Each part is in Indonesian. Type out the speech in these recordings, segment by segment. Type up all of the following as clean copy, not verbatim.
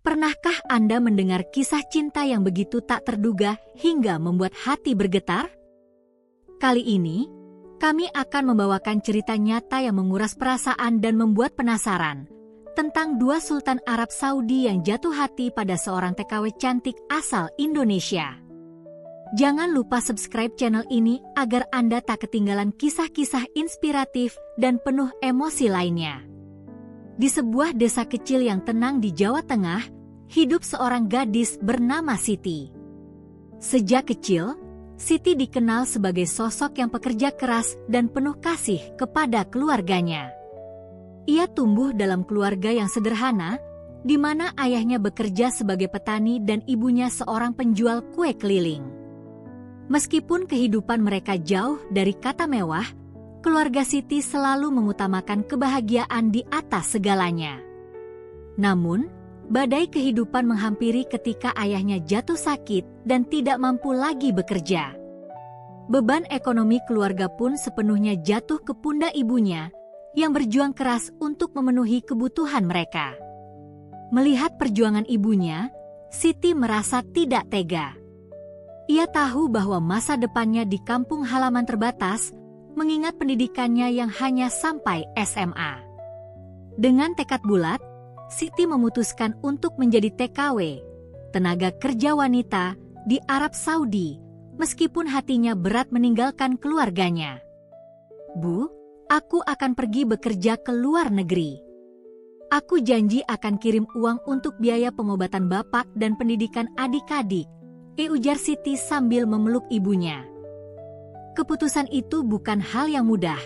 Pernahkah Anda mendengar kisah cinta yang begitu tak terduga hingga membuat hati bergetar? Kali ini, kami akan membawakan cerita nyata yang menguras perasaan dan membuat penasaran tentang dua Sultan Arab Saudi yang jatuh hati pada seorang TKW cantik asal Indonesia. Jangan lupa subscribe channel ini agar Anda tak ketinggalan kisah-kisah inspiratif dan penuh emosi lainnya. Di sebuah desa kecil yang tenang di Jawa Tengah, hidup seorang gadis bernama Siti. Sejak kecil, Siti dikenal sebagai sosok yang pekerja keras dan penuh kasih kepada keluarganya. Ia tumbuh dalam keluarga yang sederhana, di mana ayahnya bekerja sebagai petani dan ibunya seorang penjual kue keliling. Meskipun kehidupan mereka jauh dari kata mewah, keluarga Siti selalu mengutamakan kebahagiaan di atas segalanya. Namun, badai kehidupan menghampiri ketika ayahnya jatuh sakit dan tidak mampu lagi bekerja. Beban ekonomi keluarga pun sepenuhnya jatuh ke pundak ibunya yang berjuang keras untuk memenuhi kebutuhan mereka. Melihat perjuangan ibunya, Siti merasa tidak tega. Ia tahu bahwa masa depannya di kampung halaman terbatas, mengingat pendidikannya yang hanya sampai SMA. Dengan tekad bulat, Siti memutuskan untuk menjadi TKW, tenaga kerja wanita, di Arab Saudi, meskipun hatinya berat meninggalkan keluarganya. "Bu, aku akan pergi bekerja ke luar negeri. Aku janji akan kirim uang untuk biaya pengobatan bapak dan pendidikan adik-adik," ujar Siti sambil memeluk ibunya. Keputusan itu bukan hal yang mudah.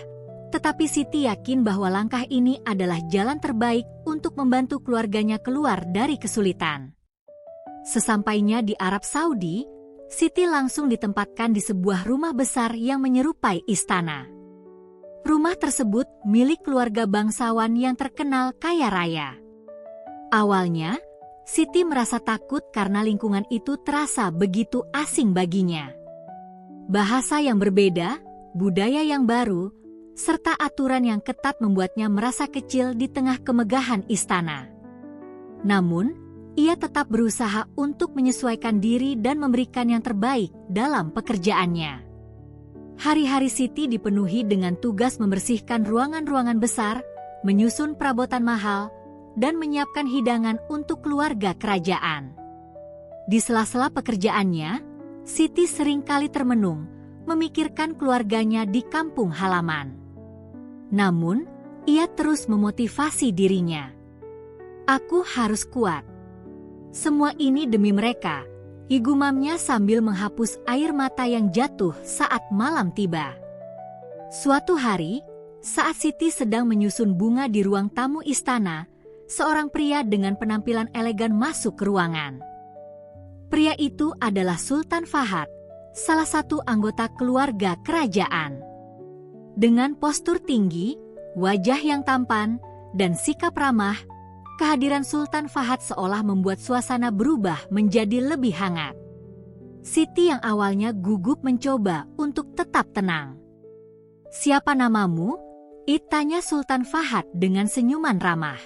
Tetapi Siti yakin bahwa langkah ini adalah jalan terbaik untuk membantu keluarganya keluar dari kesulitan. Sesampainya di Arab Saudi, Siti langsung ditempatkan di sebuah rumah besar yang menyerupai istana. Rumah tersebut milik keluarga bangsawan yang terkenal kaya raya. Awalnya, Siti merasa takut karena lingkungan itu terasa begitu asing baginya. Bahasa yang berbeda, budaya yang baru, serta aturan yang ketat membuatnya merasa kecil di tengah kemegahan istana. Namun, ia tetap berusaha untuk menyesuaikan diri dan memberikan yang terbaik dalam pekerjaannya. Hari-hari Siti dipenuhi dengan tugas membersihkan ruangan-ruangan besar, menyusun perabotan mahal, dan menyiapkan hidangan untuk keluarga kerajaan. Di sela-sela pekerjaannya, Siti seringkali termenung, memikirkan keluarganya di kampung halaman. Namun, ia terus memotivasi dirinya. "Aku harus kuat. Semua ini demi mereka," gumamnya sambil menghapus air mata yang jatuh saat malam tiba. Suatu hari, saat Siti sedang menyusun bunga di ruang tamu istana, seorang pria dengan penampilan elegan masuk ke ruangan. Pria itu adalah Sultan Fahad, salah satu anggota keluarga kerajaan. Dengan postur tinggi, wajah yang tampan, dan sikap ramah, kehadiran Sultan Fahad seolah membuat suasana berubah menjadi lebih hangat. Siti yang awalnya gugup mencoba untuk tetap tenang. "Siapa namamu?" tanya Sultan Fahad dengan senyuman ramah.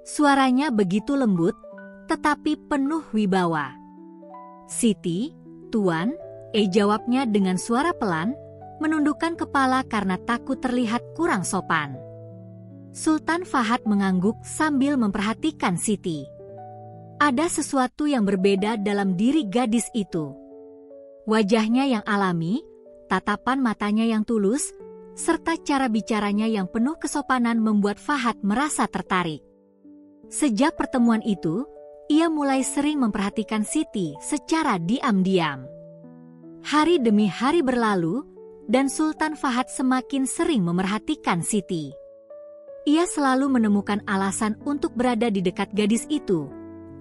Suaranya begitu lembut, tetapi penuh wibawa. "Siti, Tuan," jawabnya dengan suara pelan, menundukkan kepala karena takut terlihat kurang sopan. Sultan Fahad mengangguk sambil memperhatikan Siti. Ada sesuatu yang berbeda dalam diri gadis itu. Wajahnya yang alami, tatapan matanya yang tulus, serta cara bicaranya yang penuh kesopanan membuat Fahad merasa tertarik. Sejak pertemuan itu, ia mulai sering memperhatikan Siti secara diam-diam. Hari demi hari berlalu, dan Sultan Fahad semakin sering memerhatikan Siti. Ia selalu menemukan alasan untuk berada di dekat gadis itu,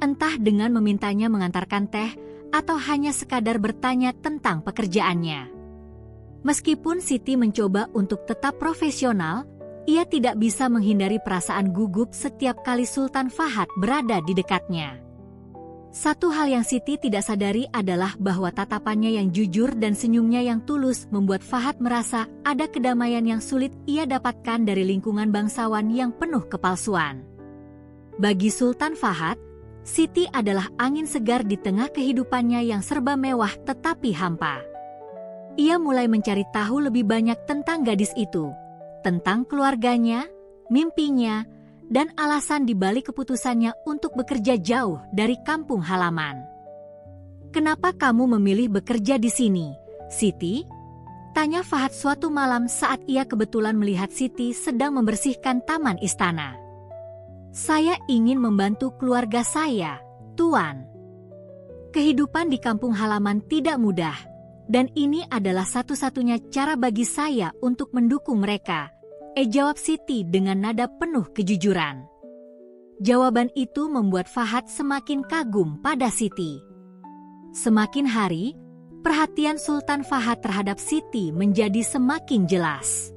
entah dengan memintanya mengantarkan teh atau hanya sekadar bertanya tentang pekerjaannya. Meskipun Siti mencoba untuk tetap profesional, ia tidak bisa menghindari perasaan gugup setiap kali Sultan Fahad berada di dekatnya. Satu hal yang Siti tidak sadari adalah bahwa tatapannya yang jujur dan senyumnya yang tulus membuat Fahad merasa ada kedamaian yang sulit ia dapatkan dari lingkungan bangsawan yang penuh kepalsuan. Bagi Sultan Fahad, Siti adalah angin segar di tengah kehidupannya yang serba mewah tetapi hampa. Ia mulai mencari tahu lebih banyak tentang gadis itu, tentang keluarganya, mimpinya, dan alasan di balik keputusannya untuk bekerja jauh dari kampung halaman. "Kenapa kamu memilih bekerja di sini, Siti?" tanya Fahad suatu malam saat ia kebetulan melihat Siti sedang membersihkan taman istana. "Saya ingin membantu keluarga saya, Tuan. Kehidupan di kampung halaman tidak mudah, dan ini adalah satu-satunya cara bagi saya untuk mendukung mereka," jawab Siti dengan nada penuh kejujuran. Jawaban itu membuat Fahad semakin kagum pada Siti. Semakin hari, perhatian Sultan Fahad terhadap Siti menjadi semakin jelas.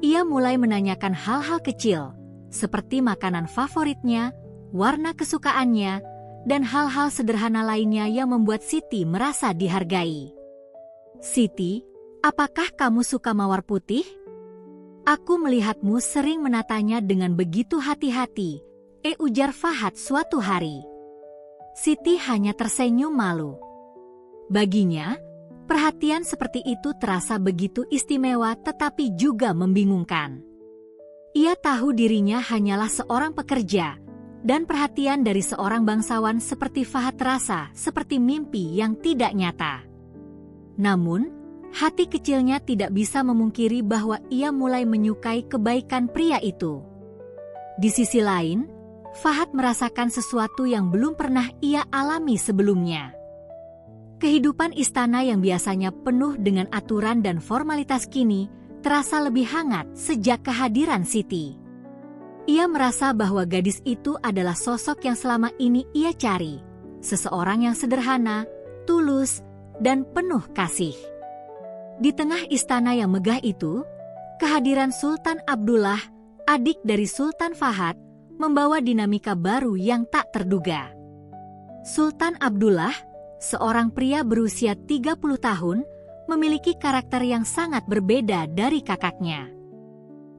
Ia mulai menanyakan hal-hal kecil, seperti makanan favoritnya, warna kesukaannya, dan hal-hal sederhana lainnya yang membuat Siti merasa dihargai. "Siti, apakah kamu suka mawar putih? Aku melihatmu sering menatanya dengan begitu hati-hati," ujar Fahad suatu hari. Siti hanya tersenyum malu. Baginya, perhatian seperti itu terasa begitu istimewa tetapi juga membingungkan. Ia tahu dirinya hanyalah seorang pekerja, dan perhatian dari seorang bangsawan seperti Fahad terasa seperti mimpi yang tidak nyata. Namun, hati kecilnya tidak bisa memungkiri bahwa ia mulai menyukai kebaikan pria itu. Di sisi lain, Fahad merasakan sesuatu yang belum pernah ia alami sebelumnya. Kehidupan istana yang biasanya penuh dengan aturan dan formalitas kini terasa lebih hangat sejak kehadiran Siti. Ia merasa bahwa gadis itu adalah sosok yang selama ini ia cari, seseorang yang sederhana, tulus, dan penuh kasih. Di tengah istana yang megah itu, kehadiran Sultan Abdullah, adik dari Sultan Fahad, membawa dinamika baru yang tak terduga. Sultan Abdullah, seorang pria berusia 30 tahun, memiliki karakter yang sangat berbeda dari kakaknya.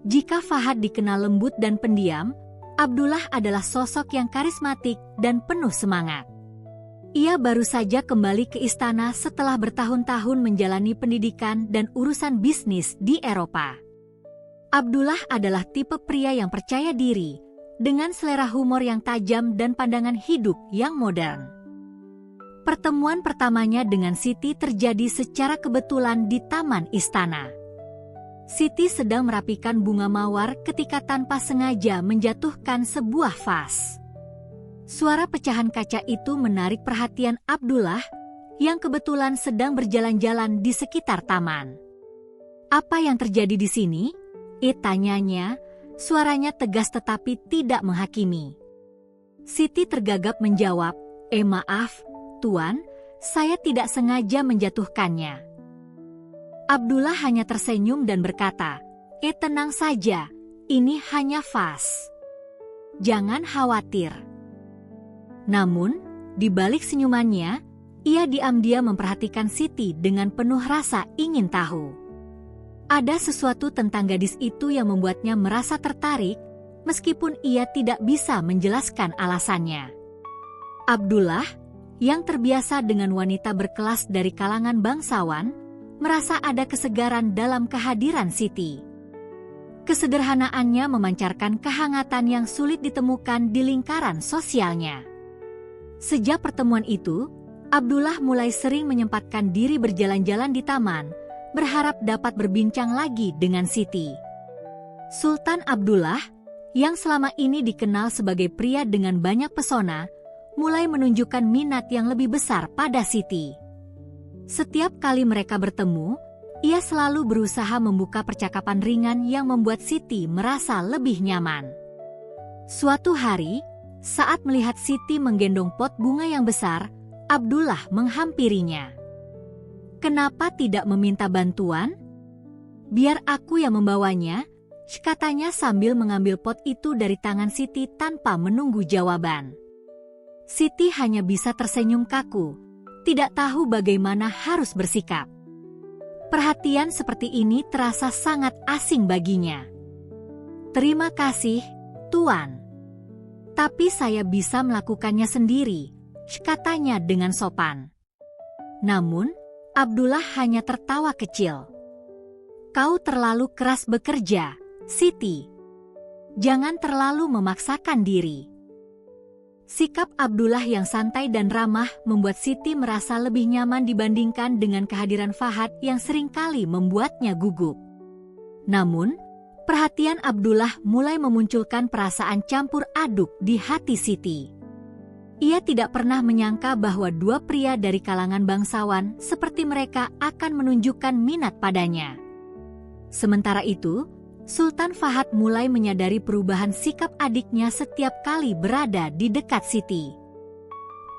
Jika Fahad dikenal lembut dan pendiam, Abdullah adalah sosok yang karismatik dan penuh semangat. Ia baru saja kembali ke istana setelah bertahun-tahun menjalani pendidikan dan urusan bisnis di Eropa. Abdullah adalah tipe pria yang percaya diri, dengan selera humor yang tajam dan pandangan hidup yang modern. Pertemuan pertamanya dengan Siti terjadi secara kebetulan di taman istana. Siti sedang merapikan bunga mawar ketika tanpa sengaja menjatuhkan sebuah vas. Suara pecahan kaca itu menarik perhatian Abdullah yang kebetulan sedang berjalan-jalan di sekitar taman. "Apa yang terjadi di sini?" tanyanya, suaranya tegas tetapi tidak menghakimi. Siti tergagap menjawab, "Maaf, Tuan, saya tidak sengaja menjatuhkannya." Abdullah hanya tersenyum dan berkata, "Tenang saja, ini hanya vas. Jangan khawatir." Namun, di balik senyumannya, ia diam-diam memperhatikan Siti dengan penuh rasa ingin tahu. Ada sesuatu tentang gadis itu yang membuatnya merasa tertarik, meskipun ia tidak bisa menjelaskan alasannya. Abdullah, yang terbiasa dengan wanita berkelas dari kalangan bangsawan, merasa ada kesegaran dalam kehadiran Siti. Kesederhanaannya memancarkan kehangatan yang sulit ditemukan di lingkaran sosialnya. Sejak pertemuan itu, Abdullah mulai sering menyempatkan diri berjalan-jalan di taman, berharap dapat berbincang lagi dengan Siti. Sultan Abdullah, yang selama ini dikenal sebagai pria dengan banyak pesona, mulai menunjukkan minat yang lebih besar pada Siti. Setiap kali mereka bertemu, ia selalu berusaha membuka percakapan ringan yang membuat Siti merasa lebih nyaman. Suatu hari, saat melihat Siti menggendong pot bunga yang besar, Abdullah menghampirinya. "Kenapa tidak meminta bantuan? Biar aku yang membawanya," katanya sambil mengambil pot itu dari tangan Siti tanpa menunggu jawaban. Siti hanya bisa tersenyum kaku, tidak tahu bagaimana harus bersikap. Perhatian seperti ini terasa sangat asing baginya. "Terima kasih, Tuan," Tapi saya bisa melakukannya sendiri, katanya dengan sopan. Namun, Abdullah hanya tertawa kecil. Kau terlalu keras bekerja, Siti. Jangan terlalu memaksakan diri. Sikap Abdullah yang santai dan ramah membuat Siti merasa lebih nyaman dibandingkan dengan kehadiran Fahad yang seringkali membuatnya gugup. Namun, perhatian Abdullah mulai memunculkan perasaan campur aduk di hati Siti. Ia tidak pernah menyangka bahwa dua pria dari kalangan bangsawan seperti mereka akan menunjukkan minat padanya. Sementara itu, Sultan Fahad mulai menyadari perubahan sikap adiknya setiap kali berada di dekat Siti.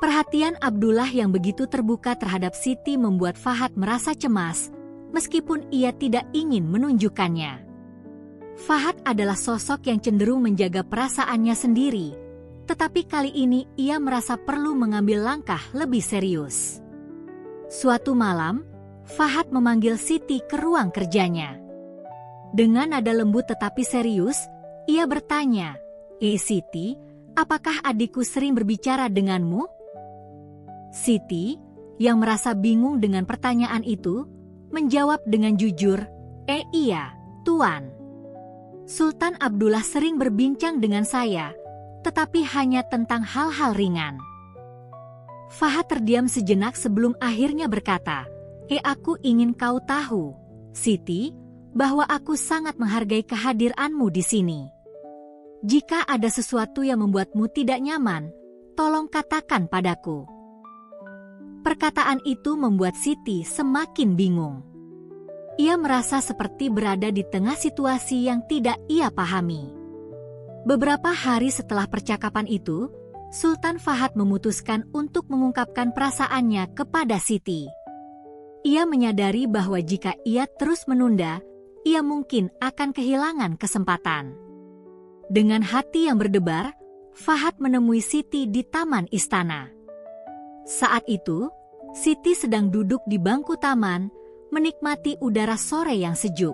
Perhatian Abdullah yang begitu terbuka terhadap Siti membuat Fahad merasa cemas, meskipun ia tidak ingin menunjukkannya. Fahad adalah sosok yang cenderung menjaga perasaannya sendiri, tetapi kali ini ia merasa perlu mengambil langkah lebih serius. Suatu malam, Fahad memanggil Siti ke ruang kerjanya. Dengan nada lembut tetapi serius, ia bertanya, Siti, apakah adikku sering berbicara denganmu?" Siti, yang merasa bingung dengan pertanyaan itu, menjawab dengan jujur, Iya, Tuan. Sultan Abdullah sering berbincang dengan saya, tetapi hanya tentang hal-hal ringan." Fahad terdiam sejenak sebelum akhirnya berkata, Aku ingin kau tahu, Siti, bahwa aku sangat menghargai kehadiranmu di sini. Jika ada sesuatu yang membuatmu tidak nyaman, tolong katakan padaku." Perkataan itu membuat Siti semakin bingung. Ia merasa seperti berada di tengah situasi yang tidak ia pahami. Beberapa hari setelah percakapan itu, Sultan Fahad memutuskan untuk mengungkapkan perasaannya kepada Siti. Ia menyadari bahwa jika ia terus menunda, ia mungkin akan kehilangan kesempatan. Dengan hati yang berdebar, Fahad menemui Siti di taman istana. Saat itu, Siti sedang duduk di bangku taman, menikmati udara sore yang sejuk.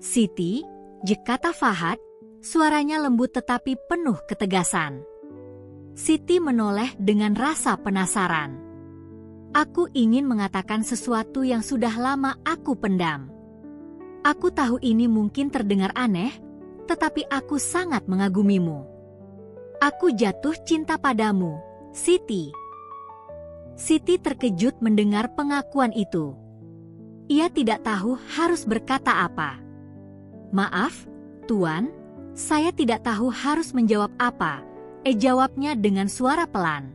"Siti," kata Fahad, suaranya lembut tetapi penuh ketegasan. Siti menoleh dengan rasa penasaran. "Aku ingin mengatakan sesuatu yang sudah lama aku pendam. Aku tahu ini mungkin terdengar aneh, tetapi aku sangat mengagumimu. Aku jatuh cinta padamu, Siti." Siti terkejut mendengar pengakuan itu. Ia tidak tahu harus berkata apa. "Maaf, Tuan, saya tidak tahu harus menjawab apa," jawabnya dengan suara pelan.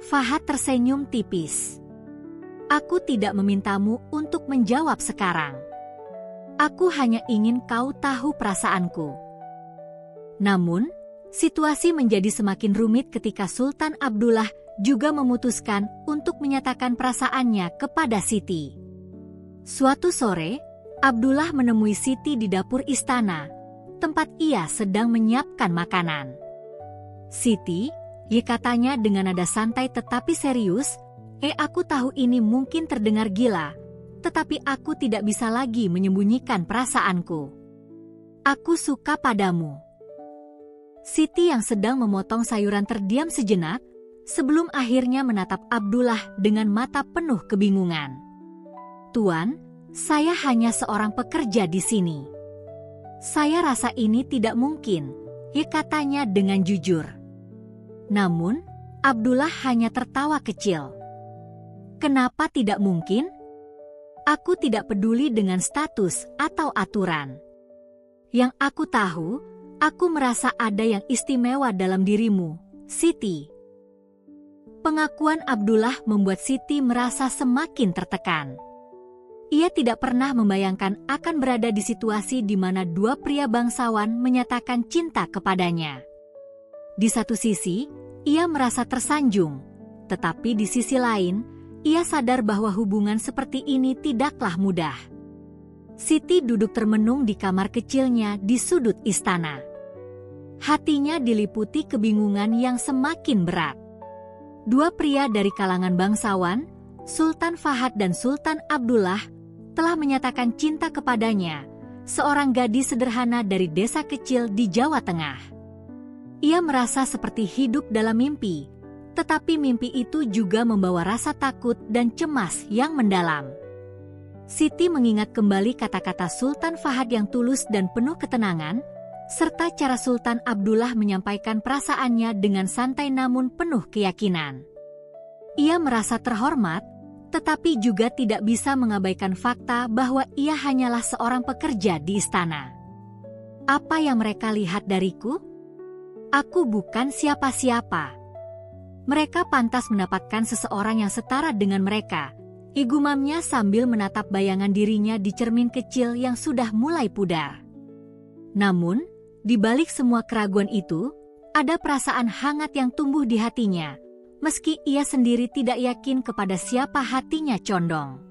Fahad tersenyum tipis. "Aku tidak memintamu untuk menjawab sekarang. Aku hanya ingin kau tahu perasaanku." Namun, situasi menjadi semakin rumit ketika Sultan Abdullah juga memutuskan untuk menyatakan perasaannya kepada Siti. Suatu sore, Abdullah menemui Siti di dapur istana, tempat ia sedang menyiapkan makanan. "Siti," katanya dengan nada santai tetapi serius, "aku tahu ini mungkin terdengar gila, tetapi aku tidak bisa lagi menyembunyikan perasaanku. Aku suka padamu." Siti yang sedang memotong sayuran terdiam sejenak, sebelum akhirnya menatap Abdullah dengan mata penuh kebingungan. "Tuan, saya hanya seorang pekerja di sini. Saya rasa ini tidak mungkin," katanya dengan jujur. Namun, Abdullah hanya tertawa kecil. "Kenapa tidak mungkin? Aku tidak peduli dengan status atau aturan. Yang aku tahu, aku merasa ada yang istimewa dalam dirimu, Siti." Pengakuan Abdullah membuat Siti merasa semakin tertekan. Ia tidak pernah membayangkan akan berada di situasi di mana dua pria bangsawan menyatakan cinta kepadanya. Di satu sisi, ia merasa tersanjung, tetapi di sisi lain, ia sadar bahwa hubungan seperti ini tidaklah mudah. Siti duduk termenung di kamar kecilnya di sudut istana. Hatinya diliputi kebingungan yang semakin berat. Dua pria dari kalangan bangsawan, Sultan Fahad dan Sultan Abdullah, telah menyatakan cinta kepadanya, seorang gadis sederhana dari desa kecil di Jawa Tengah. Ia merasa seperti hidup dalam mimpi, tetapi mimpi itu juga membawa rasa takut dan cemas yang mendalam. Siti mengingat kembali kata-kata Sultan Fahad yang tulus dan penuh ketenangan, serta cara Sultan Abdullah menyampaikan perasaannya dengan santai namun penuh keyakinan. Ia merasa terhormat, tetapi juga tidak bisa mengabaikan fakta bahwa ia hanyalah seorang pekerja di istana. Apa yang mereka lihat dariku? Aku bukan siapa-siapa. Mereka pantas mendapatkan seseorang yang setara dengan mereka, igumamnya sambil menatap bayangan dirinya di cermin kecil yang sudah mulai pudar. Namun, di balik semua keraguan itu, ada perasaan hangat yang tumbuh di hatinya, meski ia sendiri tidak yakin kepada siapa hatinya condong.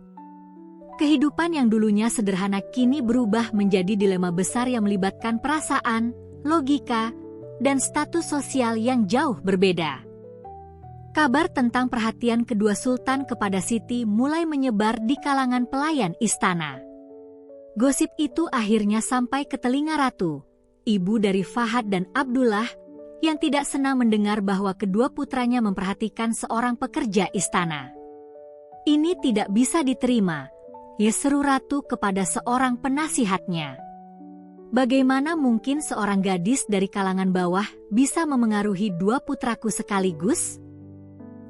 Kehidupan yang dulunya sederhana kini berubah menjadi dilema besar yang melibatkan perasaan, logika, dan status sosial yang jauh berbeda. Kabar tentang perhatian kedua sultan kepada Siti mulai menyebar di kalangan pelayan istana. Gosip itu akhirnya sampai ke telinga Ratu, ibu dari Fahad dan Abdullah, yang tidak senang mendengar bahwa kedua putranya memperhatikan seorang pekerja istana. Ini tidak bisa diterima, ya, seru Ratu kepada seorang penasihatnya. Bagaimana mungkin seorang gadis dari kalangan bawah bisa memengaruhi dua putraku sekaligus?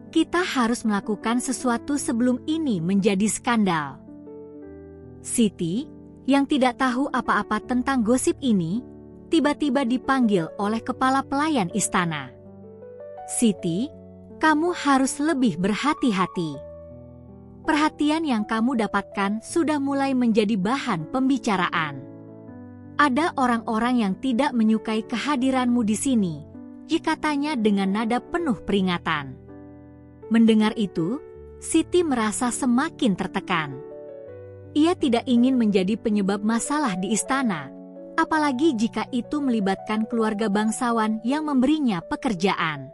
Kita harus melakukan sesuatu sebelum ini menjadi skandal. Siti, yang tidak tahu apa-apa tentang gosip ini, tiba-tiba dipanggil oleh kepala pelayan istana. Siti, kamu harus lebih berhati-hati. Perhatian yang kamu dapatkan sudah mulai menjadi bahan pembicaraan. Ada orang-orang yang tidak menyukai kehadiranmu di sini, katanya dengan nada penuh peringatan. Mendengar itu, Siti merasa semakin tertekan. Ia tidak ingin menjadi penyebab masalah di istana, apalagi jika itu melibatkan keluarga bangsawan yang memberinya pekerjaan.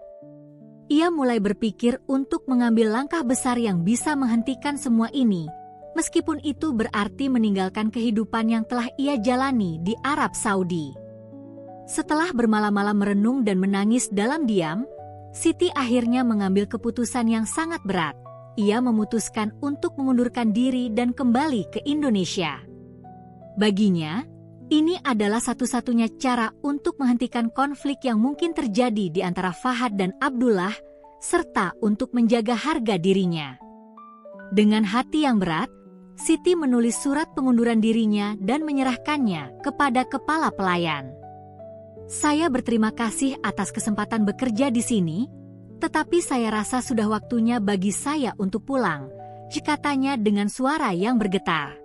Ia mulai berpikir untuk mengambil langkah besar yang bisa menghentikan semua ini, meskipun itu berarti meninggalkan kehidupan yang telah ia jalani di Arab Saudi. Setelah bermalam-malam merenung dan menangis dalam diam, Siti akhirnya mengambil keputusan yang sangat berat. Ia memutuskan untuk mengundurkan diri dan kembali ke Indonesia. Baginya, ini adalah satu-satunya cara untuk menghentikan konflik yang mungkin terjadi di antara Fahad dan Abdullah, serta untuk menjaga harga dirinya. Dengan hati yang berat, Siti menulis surat pengunduran dirinya dan menyerahkannya kepada kepala pelayan. Saya berterima kasih atas kesempatan bekerja di sini, tetapi saya rasa sudah waktunya bagi saya untuk pulang, katanya dengan suara yang bergetar.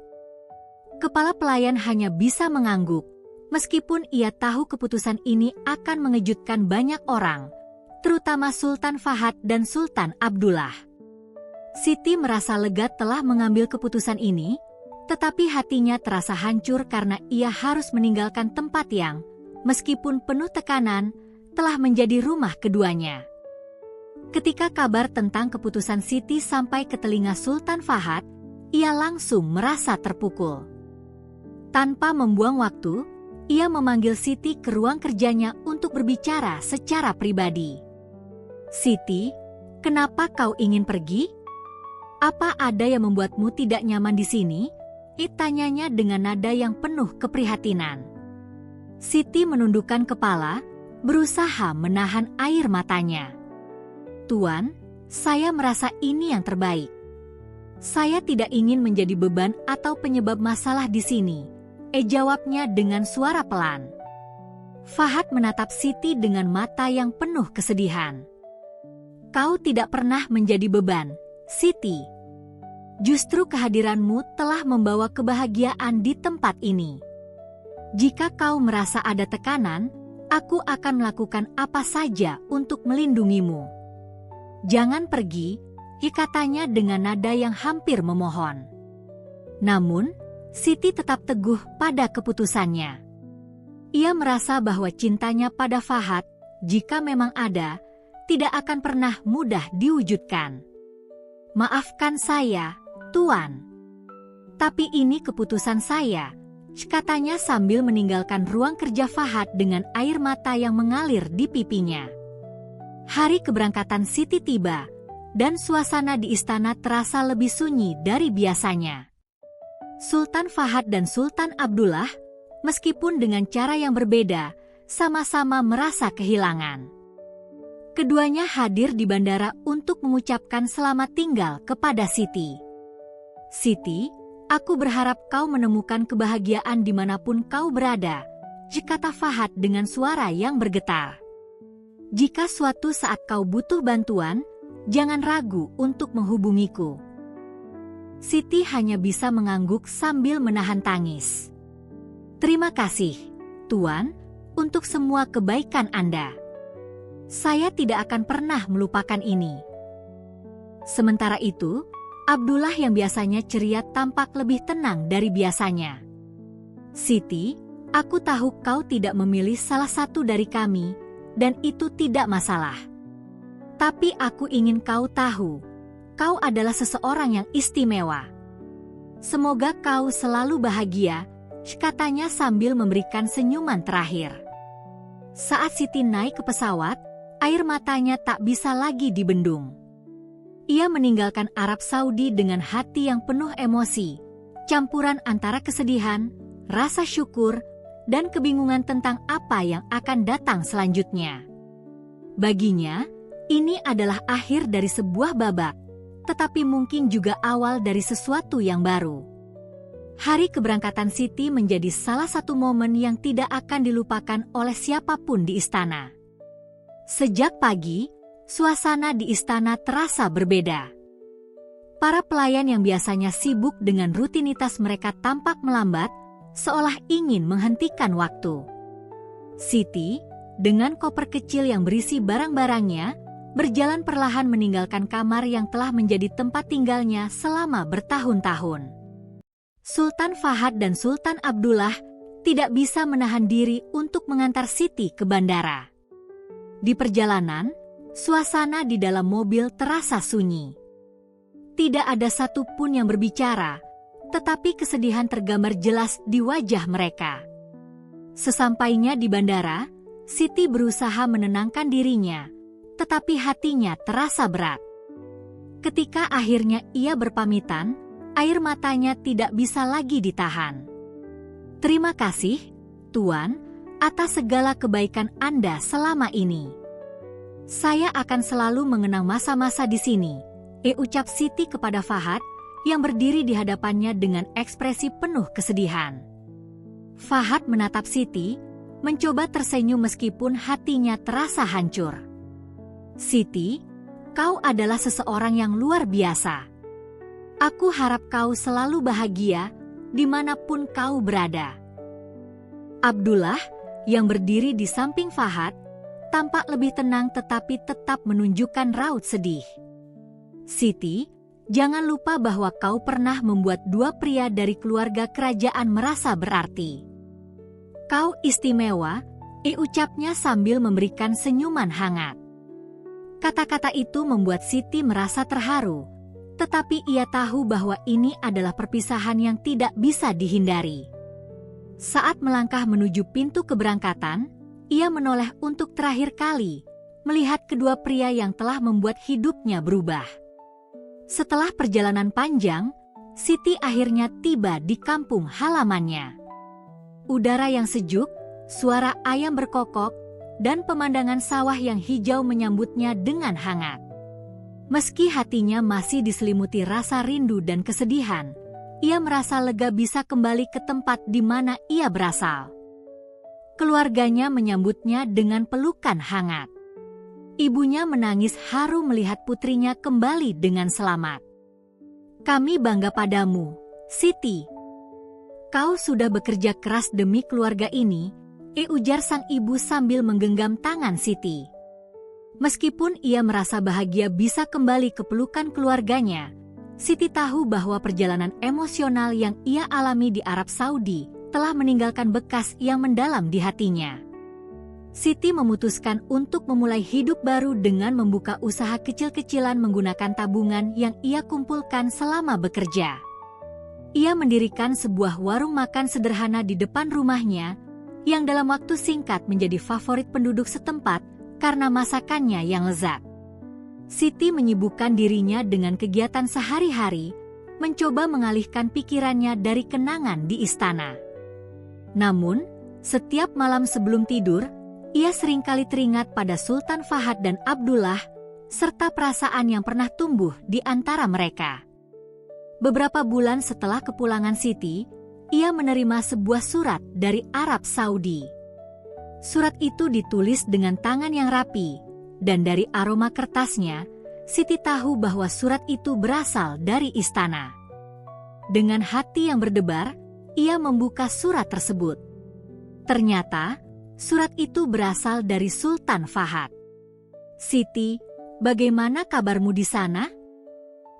Kepala pelayan hanya bisa mengangguk, meskipun ia tahu keputusan ini akan mengejutkan banyak orang, terutama Sultan Fahad dan Sultan Abdullah. Siti merasa lega telah mengambil keputusan ini, tetapi hatinya terasa hancur karena ia harus meninggalkan tempat yang, meskipun penuh tekanan, telah menjadi rumah keduanya. Ketika kabar tentang keputusan Siti sampai ke telinga Sultan Fahad, ia langsung merasa terpukul. Tanpa membuang waktu, ia memanggil Siti ke ruang kerjanya untuk berbicara secara pribadi. Siti, kenapa kau ingin pergi? Apa ada yang membuatmu tidak nyaman di sini? Tanyanya dengan nada yang penuh keprihatinan. Siti menundukkan kepala, berusaha menahan air matanya. Tuan, saya merasa ini yang terbaik. Saya tidak ingin menjadi beban atau penyebab masalah di sini, jawabnya dengan suara pelan. Fahad menatap Siti dengan mata yang penuh kesedihan. Kau tidak pernah menjadi beban, Siti. Justru kehadiranmu telah membawa kebahagiaan di tempat ini. Jika kau merasa ada tekanan, aku akan melakukan apa saja untuk melindungimu. Jangan pergi, katanya dengan nada yang hampir memohon. Namun, Siti tetap teguh pada keputusannya. Ia merasa bahwa cintanya pada Fahad, jika memang ada, tidak akan pernah mudah diwujudkan. Maafkan saya, Tuan. Tapi ini keputusan saya, katanya sambil meninggalkan ruang kerja Fahad dengan air mata yang mengalir di pipinya. Hari keberangkatan Siti tiba, dan suasana di istana terasa lebih sunyi dari biasanya. Sultan Fahad dan Sultan Abdullah, meskipun dengan cara yang berbeda, sama-sama merasa kehilangan. Keduanya hadir di bandara untuk mengucapkan selamat tinggal kepada Siti. "Siti, aku berharap kau menemukan kebahagiaan dimanapun kau berada," kata Fahad dengan suara yang bergetar. "Jika suatu saat kau butuh bantuan, jangan ragu untuk menghubungiku." Siti hanya bisa mengangguk sambil menahan tangis. "Terima kasih, Tuan, untuk semua kebaikan Anda. Saya tidak akan pernah melupakan ini." Sementara itu, Abdullah yang biasanya ceria tampak lebih tenang dari biasanya. "Siti, aku tahu kau tidak memilih salah satu dari kami, dan itu tidak masalah. Tapi aku ingin kau tahu, kau adalah seseorang yang istimewa. Semoga kau selalu bahagia," katanya sambil memberikan senyuman terakhir. Saat Siti naik ke pesawat, air matanya tak bisa lagi dibendung. Ia meninggalkan Arab Saudi dengan hati yang penuh emosi, campuran antara kesedihan, rasa syukur, dan kebingungan tentang apa yang akan datang selanjutnya. Baginya, ini adalah akhir dari sebuah babak, tetapi mungkin juga awal dari sesuatu yang baru. Hari keberangkatan Siti menjadi salah satu momen yang tidak akan dilupakan oleh siapapun di istana. Sejak pagi, suasana di istana terasa berbeda. Para pelayan yang biasanya sibuk dengan rutinitas mereka tampak melambat, seolah ingin menghentikan waktu. Siti, dengan koper kecil yang berisi barang-barangnya, berjalan perlahan meninggalkan kamar yang telah menjadi tempat tinggalnya selama bertahun-tahun. Sultan Fahad dan Sultan Abdullah tidak bisa menahan diri untuk mengantar Siti ke bandara. Di perjalanan, suasana di dalam mobil terasa sunyi. Tidak ada satupun yang berbicara, tetapi kesedihan tergambar jelas di wajah mereka. Sesampainya di bandara, Siti berusaha menenangkan dirinya, tetapi hatinya terasa berat. Ketika akhirnya ia berpamitan, air matanya tidak bisa lagi ditahan. "Terima kasih, Tuan, atas segala kebaikan Anda selama ini. Saya akan selalu mengenang masa-masa di sini," ucap Siti kepada Fahad yang berdiri di hadapannya dengan ekspresi penuh kesedihan. Fahad menatap Siti, mencoba tersenyum meskipun hatinya terasa hancur. "Siti, kau adalah seseorang yang luar biasa. Aku harap kau selalu bahagia dimanapun kau berada." Abdullah, yang berdiri di samping Fahad, tampak lebih tenang tetapi tetap menunjukkan raut sedih. "Siti, jangan lupa bahwa kau pernah membuat dua pria dari keluarga kerajaan merasa berarti. Kau istimewa," ucapnya sambil memberikan senyuman hangat. Kata-kata itu membuat Siti merasa terharu, tetapi ia tahu bahwa ini adalah perpisahan yang tidak bisa dihindari. Saat melangkah menuju pintu keberangkatan, ia menoleh untuk terakhir kali, melihat kedua pria yang telah membuat hidupnya berubah. Setelah perjalanan panjang, Siti akhirnya tiba di kampung halamannya. Udara yang sejuk, suara ayam berkokok, dan pemandangan sawah yang hijau menyambutnya dengan hangat. Meski hatinya masih diselimuti rasa rindu dan kesedihan, ia merasa lega bisa kembali ke tempat di mana ia berasal. Keluarganya menyambutnya dengan pelukan hangat. Ibunya menangis haru melihat putrinya kembali dengan selamat. "Kami bangga padamu, Siti. Kau sudah bekerja keras demi keluarga ini," ujar sang ibu sambil menggenggam tangan Siti. Meskipun ia merasa bahagia bisa kembali ke pelukan keluarganya, Siti tahu bahwa perjalanan emosional yang ia alami di Arab Saudi telah meninggalkan bekas yang mendalam di hatinya. Siti memutuskan untuk memulai hidup baru dengan membuka usaha kecil-kecilan menggunakan tabungan yang ia kumpulkan selama bekerja. ia mendirikan sebuah warung makan sederhana di depan rumahnya yang dalam waktu singkat menjadi favorit penduduk setempat karena masakannya yang lezat. Siti menyibukkan dirinya dengan kegiatan sehari-hari, mencoba mengalihkan pikirannya dari kenangan di istana. Namun, setiap malam sebelum tidur, ia seringkali teringat pada Sultan Fahad dan Abdullah, serta perasaan yang pernah tumbuh di antara mereka. Beberapa bulan setelah kepulangan Siti, ia menerima sebuah surat dari Arab Saudi. Surat itu ditulis dengan tangan yang rapi, dan dari aroma kertasnya, Siti tahu bahwa surat itu berasal dari istana. Dengan hati yang berdebar, ia membuka surat tersebut. Ternyata, surat itu berasal dari Sultan Fahad. "Siti, bagaimana kabarmu di sana?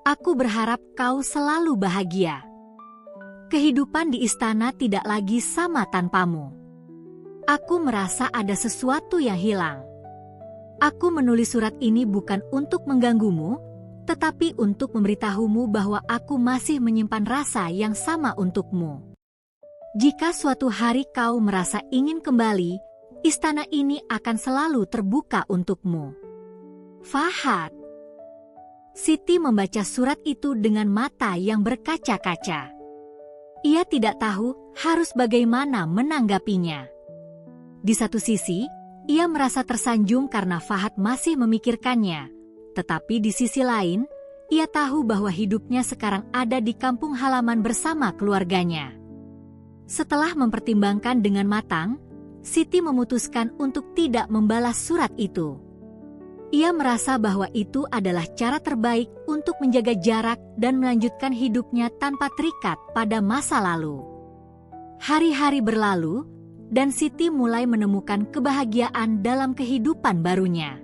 Aku berharap kau selalu bahagia. Kehidupan di istana tidak lagi sama tanpamu. Aku merasa ada sesuatu yang hilang. Aku menulis surat ini bukan untuk mengganggumu, tetapi untuk memberitahumu bahwa aku masih menyimpan rasa yang sama untukmu. Jika suatu hari kau merasa ingin kembali, istana ini akan selalu terbuka untukmu. Fahad." Siti membaca surat itu dengan mata yang berkaca-kaca. Ia tidak tahu harus bagaimana menanggapinya. Di satu sisi, ia merasa tersanjung karena Fahad masih memikirkannya, tetapi di sisi lain, ia tahu bahwa hidupnya sekarang ada di kampung halaman bersama keluarganya. Setelah mempertimbangkan dengan matang, Siti memutuskan untuk tidak membalas surat itu. Ia merasa bahwa itu adalah cara terbaik untuk menjaga jarak dan melanjutkan hidupnya tanpa terikat pada masa lalu. Hari-hari berlalu, dan Siti mulai menemukan kebahagiaan dalam kehidupan barunya.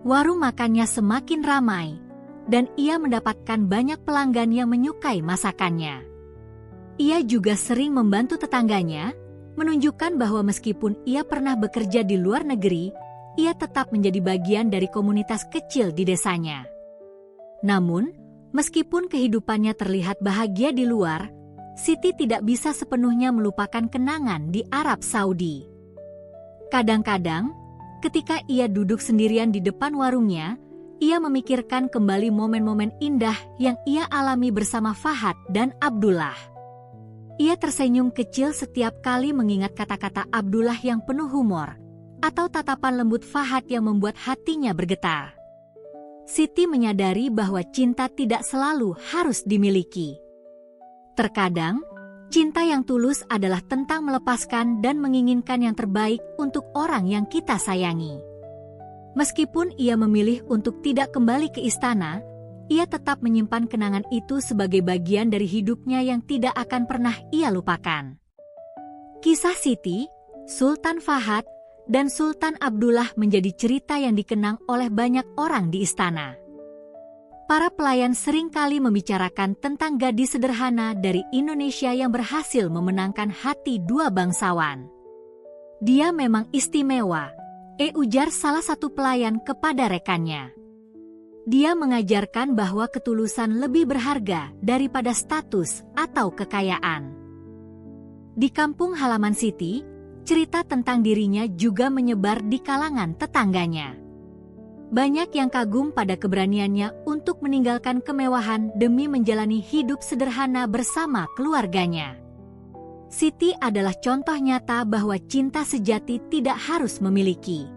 Warung makannya semakin ramai, dan ia mendapatkan banyak pelanggan yang menyukai masakannya. Ia juga sering membantu tetangganya, menunjukkan bahwa meskipun ia pernah bekerja di luar negeri, ia tetap menjadi bagian dari komunitas kecil di desanya. Namun, meskipun kehidupannya terlihat bahagia di luar, Siti tidak bisa sepenuhnya melupakan kenangan di Arab Saudi. Kadang-kadang, ketika ia duduk sendirian di depan warungnya, ia memikirkan kembali momen-momen indah yang ia alami bersama Fahad dan Abdullah. Ia tersenyum kecil setiap kali mengingat kata-kata Abdullah yang penuh humor, atau tatapan lembut Fahad yang membuat hatinya bergetar. Siti menyadari bahwa cinta tidak selalu harus dimiliki. Terkadang, cinta yang tulus adalah tentang melepaskan dan menginginkan yang terbaik untuk orang yang kita sayangi. Meskipun ia memilih untuk tidak kembali ke istana, ia tetap menyimpan kenangan itu sebagai bagian dari hidupnya yang tidak akan pernah ia lupakan. Kisah Siti, Sultan Fahad, dan Sultan Abdullah menjadi cerita yang dikenang oleh banyak orang di istana. Para pelayan seringkali membicarakan tentang gadis sederhana dari Indonesia yang berhasil memenangkan hati dua bangsawan. "Dia memang istimewa," ujar salah satu pelayan kepada rekannya. "Dia mengajarkan bahwa ketulusan lebih berharga daripada status atau kekayaan." Di kampung halaman Siti, cerita tentang dirinya juga menyebar di kalangan tetangganya. Banyak yang kagum pada keberaniannya untuk meninggalkan kemewahan demi menjalani hidup sederhana bersama keluarganya. Siti adalah contoh nyata bahwa cinta sejati tidak harus memiliki.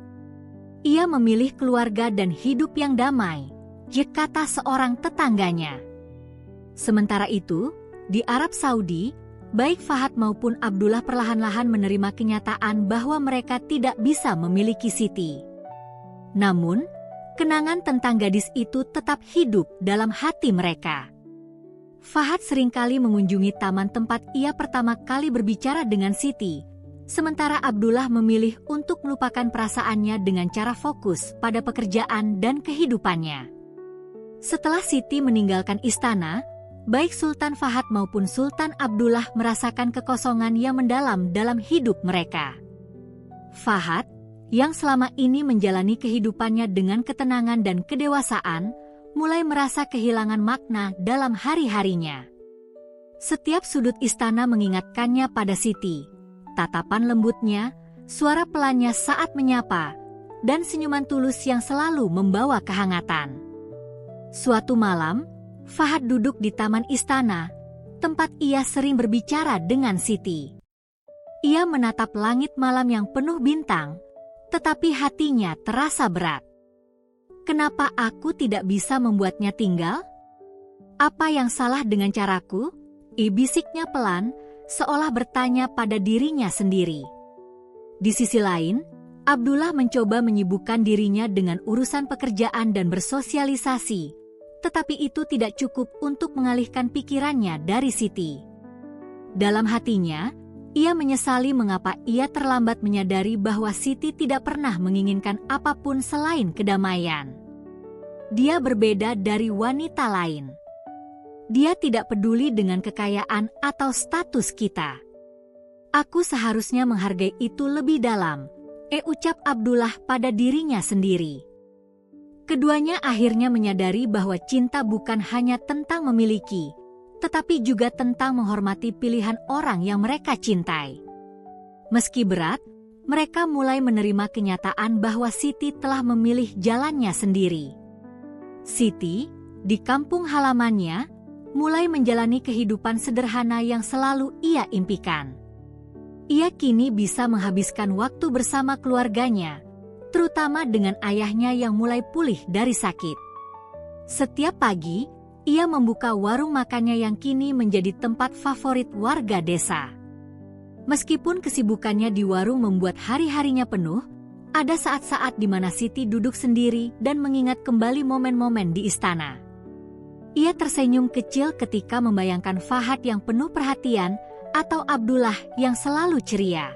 Ia memilih keluarga dan hidup yang damai, kata seorang tetangganya. Sementara itu, di Arab Saudi, baik Fahad maupun Abdullah perlahan-lahan menerima kenyataan bahwa mereka tidak bisa memiliki Siti. Namun, kenangan tentang gadis itu tetap hidup dalam hati mereka. Fahad seringkali mengunjungi taman tempat ia pertama kali berbicara dengan Siti, sementara Abdullah memilih untuk melupakan perasaannya dengan cara fokus pada pekerjaan dan kehidupannya. Setelah Siti meninggalkan istana, baik Sultan Fahad maupun Sultan Abdullah merasakan kekosongan yang mendalam dalam hidup mereka. Fahad, yang selama ini menjalani kehidupannya dengan ketenangan dan kedewasaan, mulai merasa kehilangan makna dalam hari-harinya. Setiap sudut istana mengingatkannya pada Siti. Tatapan lembutnya, suara pelannya saat menyapa, dan senyuman tulus yang selalu membawa kehangatan. Suatu malam, Fahad duduk di taman istana, tempat ia sering berbicara dengan Siti. Ia menatap langit malam yang penuh bintang, tetapi hatinya terasa berat. Kenapa aku tidak bisa membuatnya tinggal? Apa yang salah dengan caraku? Bisiknya pelan, seolah bertanya pada dirinya sendiri. Di sisi lain, Abdullah mencoba menyibukkan dirinya dengan urusan pekerjaan dan bersosialisasi, tetapi itu tidak cukup untuk mengalihkan pikirannya dari Siti. Dalam hatinya, ia menyesali mengapa ia terlambat menyadari bahwa Siti tidak pernah menginginkan apapun selain kedamaian. Dia berbeda dari wanita lain. Dia tidak peduli dengan kekayaan atau status kita. Aku seharusnya menghargai itu lebih dalam, ucap Abdullah pada dirinya sendiri. Keduanya akhirnya menyadari bahwa cinta bukan hanya tentang memiliki, tetapi juga tentang menghormati pilihan orang yang mereka cintai. Meski berat, mereka mulai menerima kenyataan bahwa Siti telah memilih jalannya sendiri. Siti, di kampung halamannya, mulai menjalani kehidupan sederhana yang selalu ia impikan. Ia kini bisa menghabiskan waktu bersama keluarganya, terutama dengan ayahnya yang mulai pulih dari sakit. Setiap pagi, ia membuka warung makannya yang kini menjadi tempat favorit warga desa. Meskipun kesibukannya di warung membuat hari-harinya penuh, ada saat-saat di mana Siti duduk sendiri dan mengingat kembali momen-momen di istana. Ia tersenyum kecil ketika membayangkan Fahad yang penuh perhatian atau Abdullah yang selalu ceria.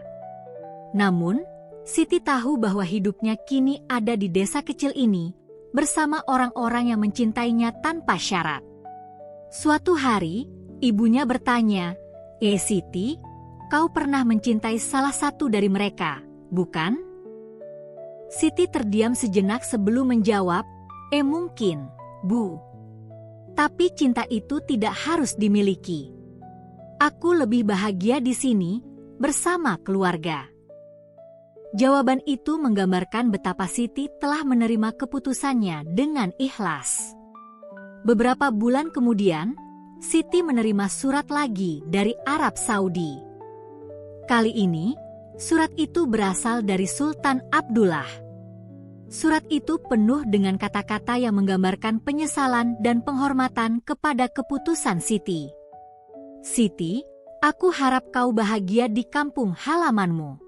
Namun, Siti tahu bahwa hidupnya kini ada di desa kecil ini, bersama orang-orang yang mencintainya tanpa syarat. Suatu hari, ibunya bertanya, Siti, kau pernah mencintai salah satu dari mereka, bukan?" Siti terdiam sejenak sebelum menjawab, mungkin, Bu. Tapi cinta itu tidak harus dimiliki. Aku lebih bahagia di sini, bersama keluarga. Jawaban itu menggambarkan betapa Siti telah menerima keputusannya dengan ikhlas. Beberapa bulan kemudian, Siti menerima surat lagi dari Arab Saudi. Kali ini, surat itu berasal dari Sultan Abdullah. Surat itu penuh dengan kata-kata yang menggambarkan penyesalan dan penghormatan kepada keputusan Siti. Siti, aku harap kau bahagia di kampung halamanmu.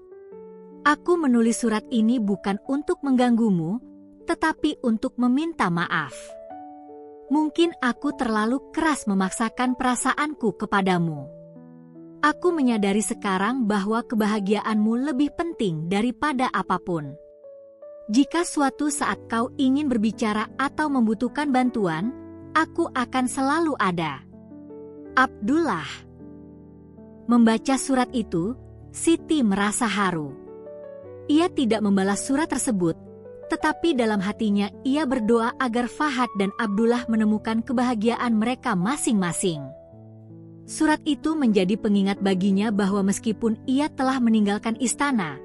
Aku menulis surat ini bukan untuk mengganggumu, tetapi untuk meminta maaf. Mungkin aku terlalu keras memaksakan perasaanku kepadamu. Aku menyadari sekarang bahwa kebahagiaanmu lebih penting daripada apapun. Jika suatu saat kau ingin berbicara atau membutuhkan bantuan, aku akan selalu ada. Abdullah. Membaca surat itu, Siti merasa haru. Ia tidak membalas surat tersebut, tetapi dalam hatinya ia berdoa agar Fahad dan Abdullah menemukan kebahagiaan mereka masing-masing. Surat itu menjadi pengingat baginya bahwa meskipun ia telah meninggalkan istana,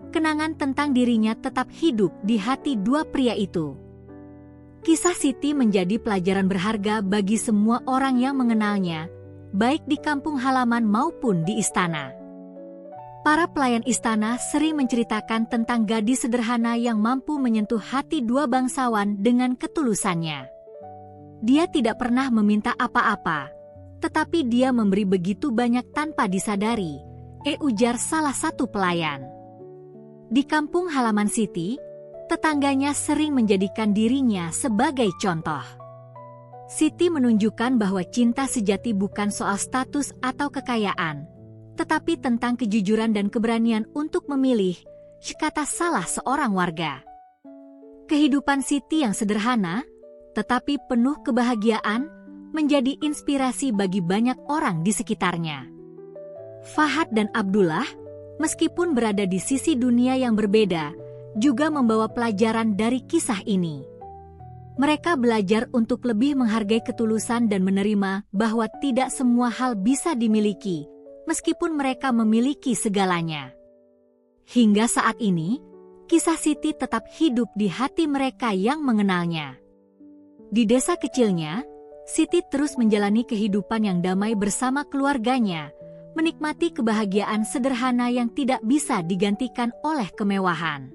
kenangan tentang dirinya tetap hidup di hati dua pria itu. Kisah Siti menjadi pelajaran berharga bagi semua orang yang mengenalnya, baik di kampung halaman maupun di istana. Para pelayan istana sering menceritakan tentang gadis sederhana yang mampu menyentuh hati dua bangsawan dengan ketulusannya. Dia tidak pernah meminta apa-apa, tetapi dia memberi begitu banyak tanpa disadari, ujar salah satu pelayan. Di kampung halaman Siti, tetangganya sering menjadikan dirinya sebagai contoh. Siti menunjukkan bahwa cinta sejati bukan soal status atau kekayaan, tetapi tentang kejujuran dan keberanian untuk memilih, kata salah seorang warga. Kehidupan Siti yang sederhana, tetapi penuh kebahagiaan, menjadi inspirasi bagi banyak orang di sekitarnya. Fahad dan Abdullah, meskipun berada di sisi dunia yang berbeda, juga membawa pelajaran dari kisah ini. Mereka belajar untuk lebih menghargai ketulusan dan menerima bahwa tidak semua hal bisa dimiliki, meskipun mereka memiliki segalanya. Hingga saat ini, kisah Siti tetap hidup di hati mereka yang mengenalnya. Di desa kecilnya, Siti terus menjalani kehidupan yang damai bersama keluarganya, menikmati kebahagiaan sederhana yang tidak bisa digantikan oleh kemewahan.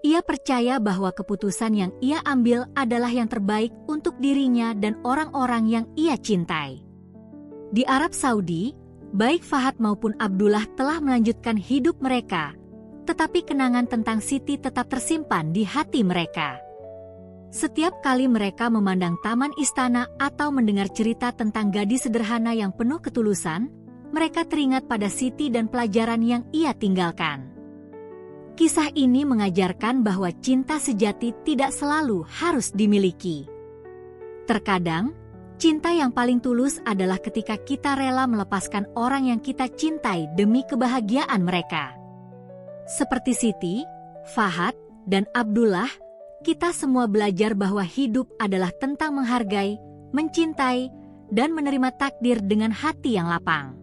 Ia percaya bahwa keputusan yang ia ambil adalah yang terbaik untuk dirinya dan orang-orang yang ia cintai. Di Arab Saudi, baik Fahad maupun Abdullah telah melanjutkan hidup mereka, tetapi kenangan tentang Siti tetap tersimpan di hati mereka. Setiap kali mereka memandang taman istana atau mendengar cerita tentang gadis sederhana yang penuh ketulusan, mereka teringat pada Siti dan pelajaran yang ia tinggalkan. Kisah ini mengajarkan bahwa cinta sejati tidak selalu harus dimiliki. Terkadang, cinta yang paling tulus adalah ketika kita rela melepaskan orang yang kita cintai demi kebahagiaan mereka. Seperti Siti, Fahad, dan Abdullah, kita semua belajar bahwa hidup adalah tentang menghargai, mencintai, dan menerima takdir dengan hati yang lapang.